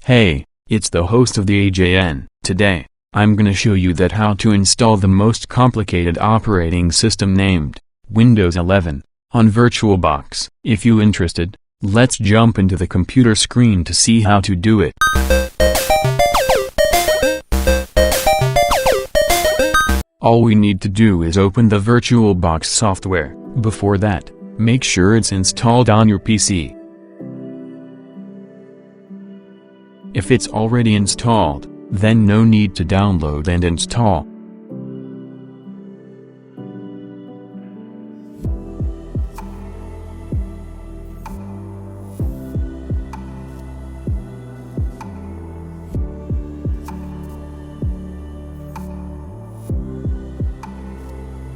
Hey, it's the host of the AJN. Today, I'm gonna show you that how to install the most complicated operating system named Windows 11 on VirtualBox. If you interested, let's jump into the computer screen to see how to do it. All we need to do is open the VirtualBox software. Before that, make sure it's installed on your PC. If it's already installed, then no need to download and install.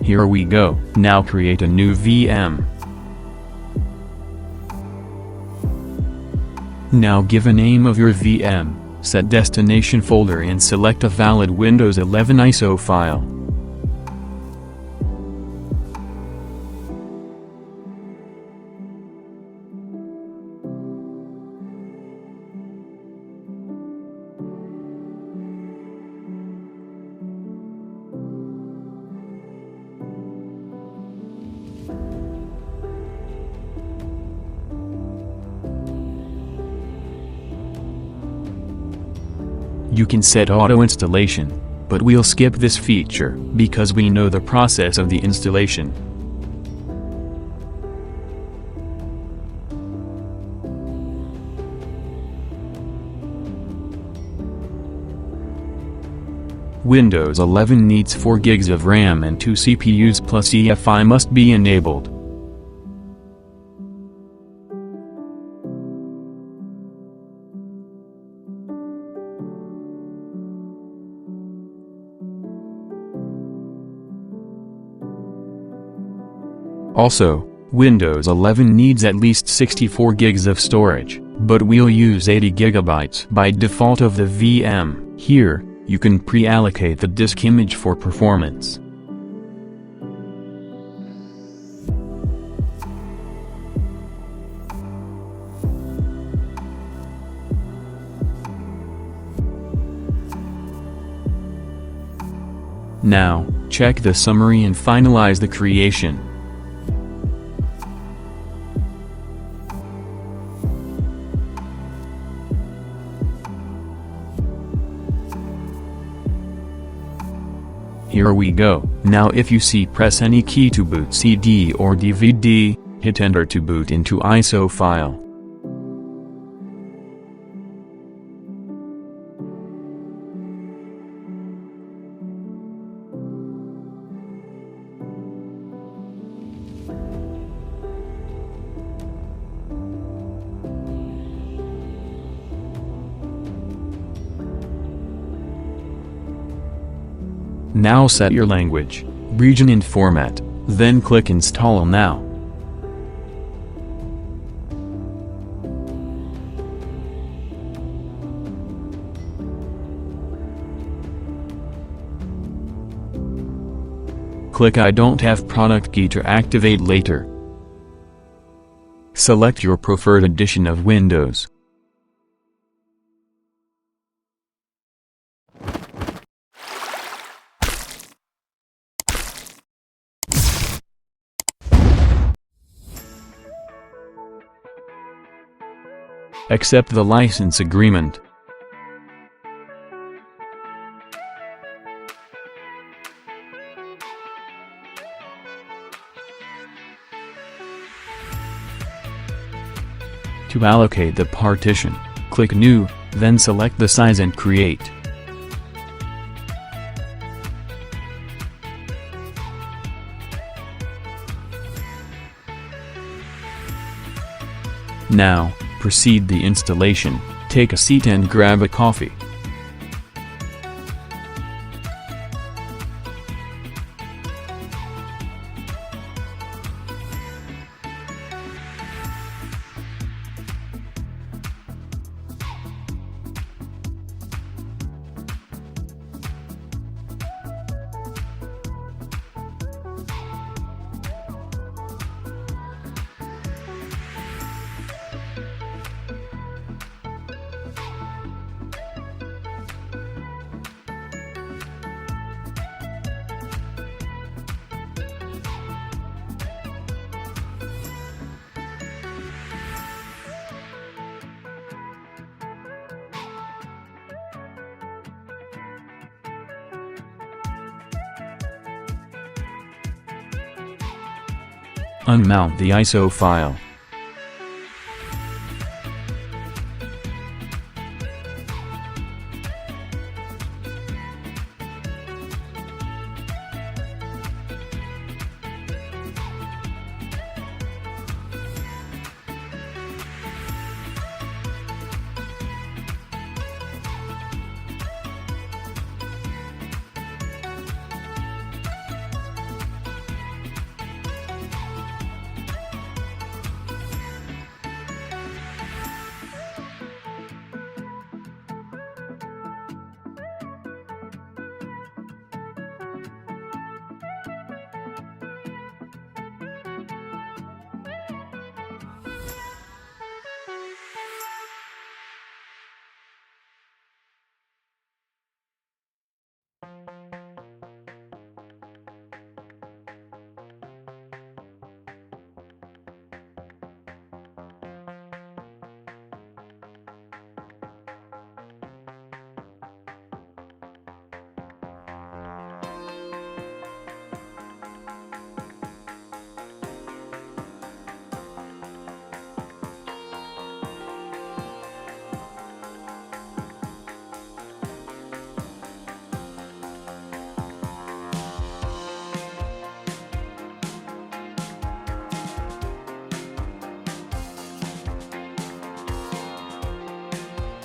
Here we go. Now create a new VM. Now give a name of your VM, set destination folder and select a valid Windows 11 ISO file. You can set auto installation, but we'll skip this feature because we know the process of the installation. Windows 11 needs 4 GB of RAM and 2 CPUs plus EFI must be enabled. Also, Windows 11 needs at least 64 GB of storage, but we'll use 80 GB by default of the VM. Here, you can pre-allocate the disk image for performance. Now, check the summary and finalize the creation. Here we go. Now if you see, press any key to boot CD or DVD, hit enter to boot into ISO file. Now set your language, region and format, then click Install Now. Click I don't have product key to activate later. Select your preferred edition of Windows. Accept the license agreement. To allocate the partition, click New, then select the size and create. Now, proceed the installation, take a seat and grab a coffee. Unmount the ISO file.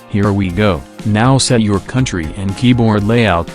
Here we go. Now set your country and keyboard layout.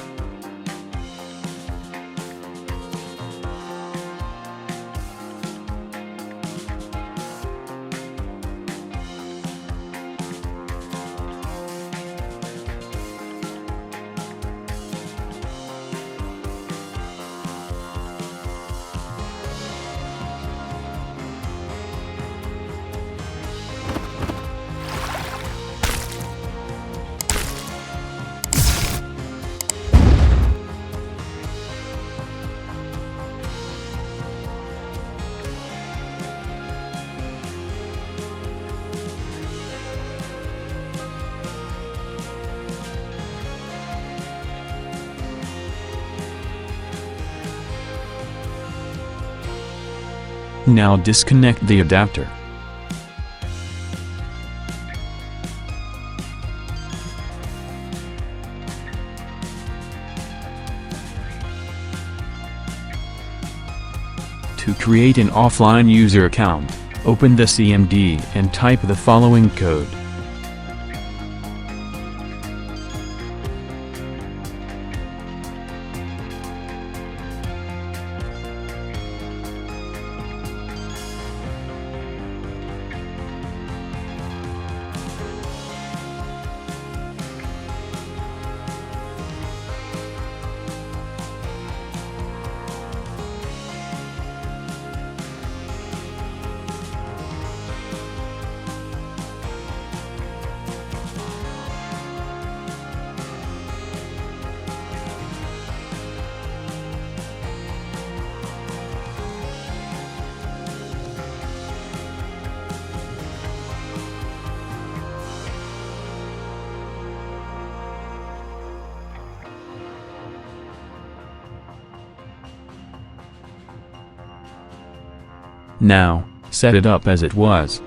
Now disconnect the adapter. To create an offline user account, open the CMD and type the following code. Now, set it up as it was.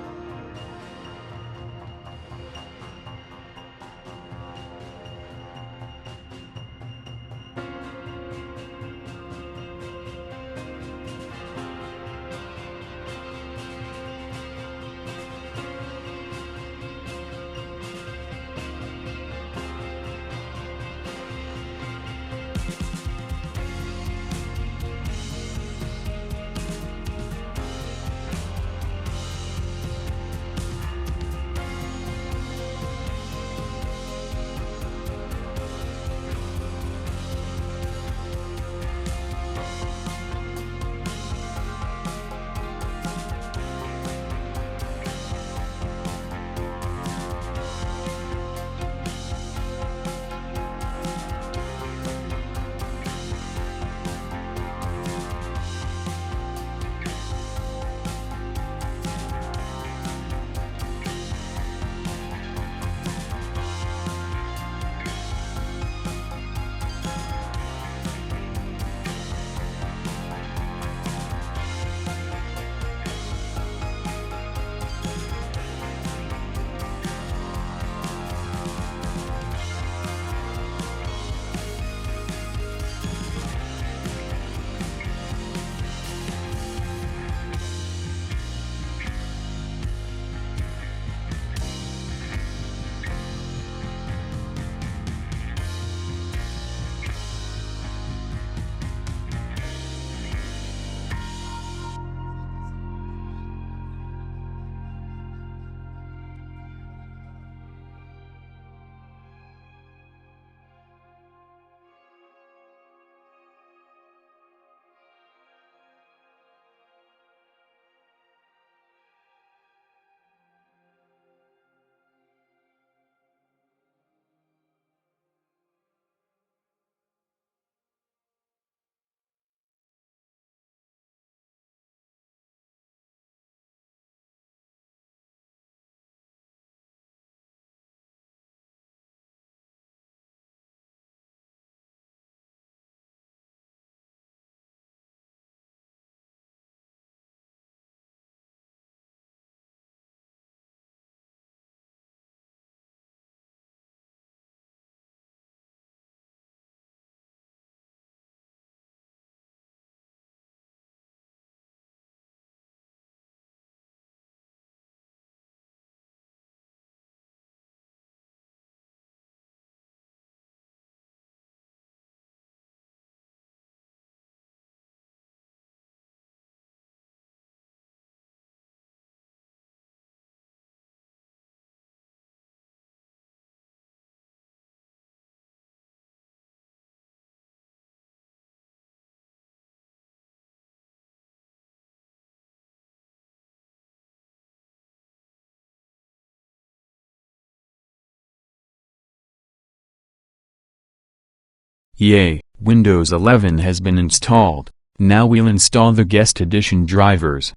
Yay, Windows 11 has been installed. Now we'll install the guest edition drivers.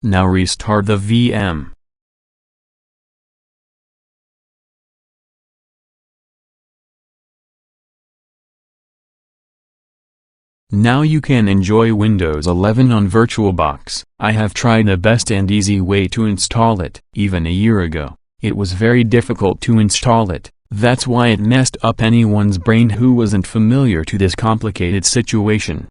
Now restart the VM. Now you can enjoy Windows 11 on VirtualBox. I have tried the best and easy way to install it. Even a year ago, it was very difficult to install it. That's why it messed up anyone's brain who wasn't familiar to this complicated situation.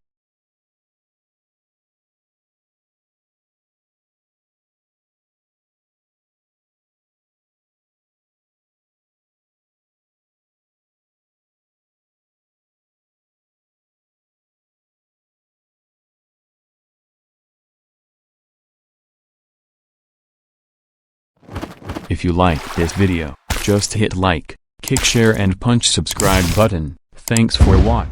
If you like this video, just hit like, kick share and punch subscribe button. Thanks for watching.